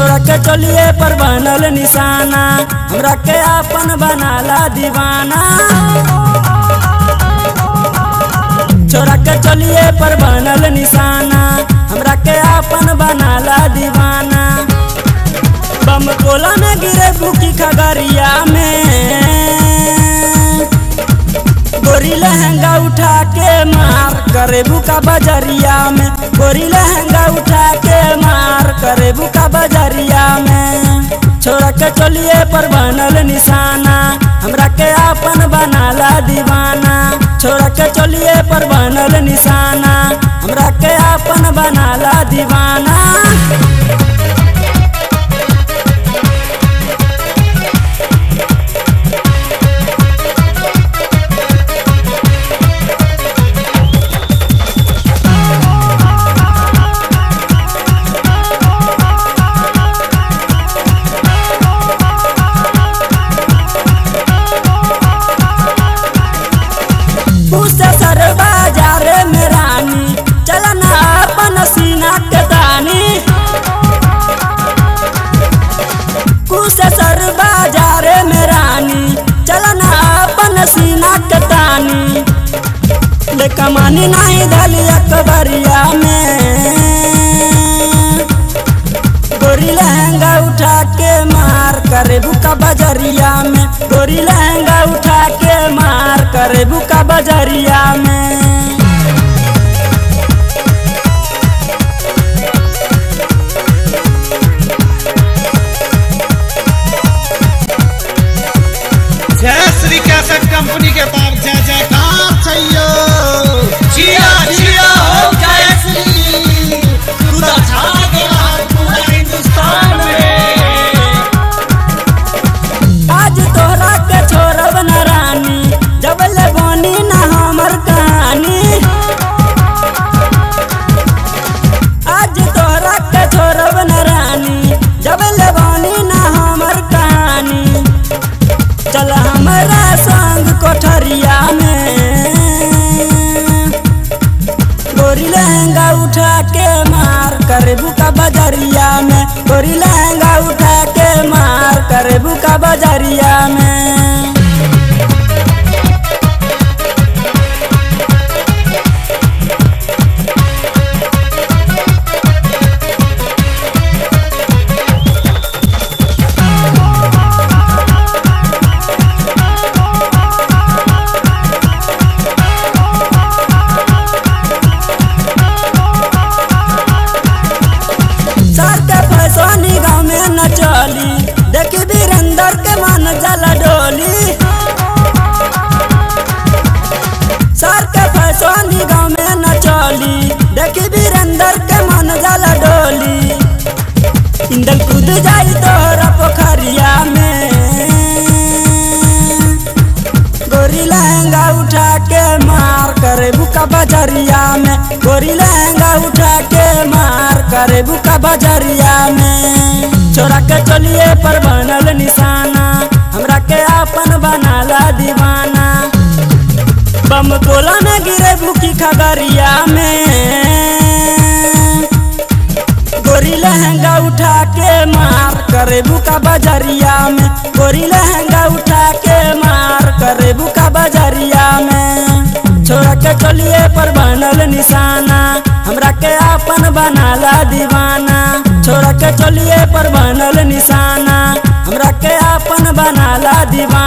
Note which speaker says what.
Speaker 1: छोड़ा के चलिए पर बनल निशाना, हमरा के अपन बनाला दीवाना। छोड़ा के चलिए पर बनल निशाना, हमरा के अपन बनाला दीवाना। बम कोला में गिरे भूखी खगरिया में, गोरी लहंगा उठा के मार करे बुका बजरिया में। गोरी लहंगा उठा के मार करे बुका बजरिया में। छोड़ा के चलिए पर बनल निशाना, हमरा के अपन बनाला दीवाना। छोड़ा के चलिए पर बनल निशाना, हमरा के अपन बनाला दीवाना। सर बाजार में रानी चलना अपन सीना के तानी। कुछ सर बाजार में रानी चलना अपन सीना के तानी। लेका मानी नहीं धलिया कबरिया में, गोरी लहंगा उठा के मार करे बुका बजरिया में। गोरी लहंगा उठा के मार करे बुका बजरिया में।
Speaker 2: जय श्री कैसेट कंपनी के पास जय जयकार चाहिए। जिया जिया हो जय श्री, तू तो छा गया पूरा हिंदुस्तान में।
Speaker 1: आज तोहरा के छोड़ब न रानी, जब ले बनी न हमर कहानी। आज तोहरा के छोड़ब न रानी, जब ले बनी न हमर कहानी। चल हमारा संग कोठरिया में, गोरी लहंगा उठा के मार करे बुका बजरिया में। गोरी लहंगा उठा के मार करे बुका बजरिया में। गाँव में न चली, देखी वीरेंद्र के मन जला डोली। सर के फैसनी गाँव में न चली, देखी वीरेंद्र के मन जला डोली। इंदल कूद जाई तोहरा पोखरिया में, गोरी लहंगा उठा के मार करे बुका बजरिया में। गोरी लहंगा उठा के मार करे बुका बजरिया में। छोड़ा के चलिए पर बनल निशाना, हमरा के अपन बनाला दीवाना। बम कोला में गिरे भूखी खगरिया में, गोरी लहंगा उठा के मार करे बुका बजरिया में। गोरी लहंगा उठा के मार करे बुका बजरिया में। छोड़ा के चलिए पर बनल निशाना, हमरा के अपन बनाला दीवाना। छोड़ा के चलिए पर बनल निशाना, हमरा के अपन बनाला दीवाना।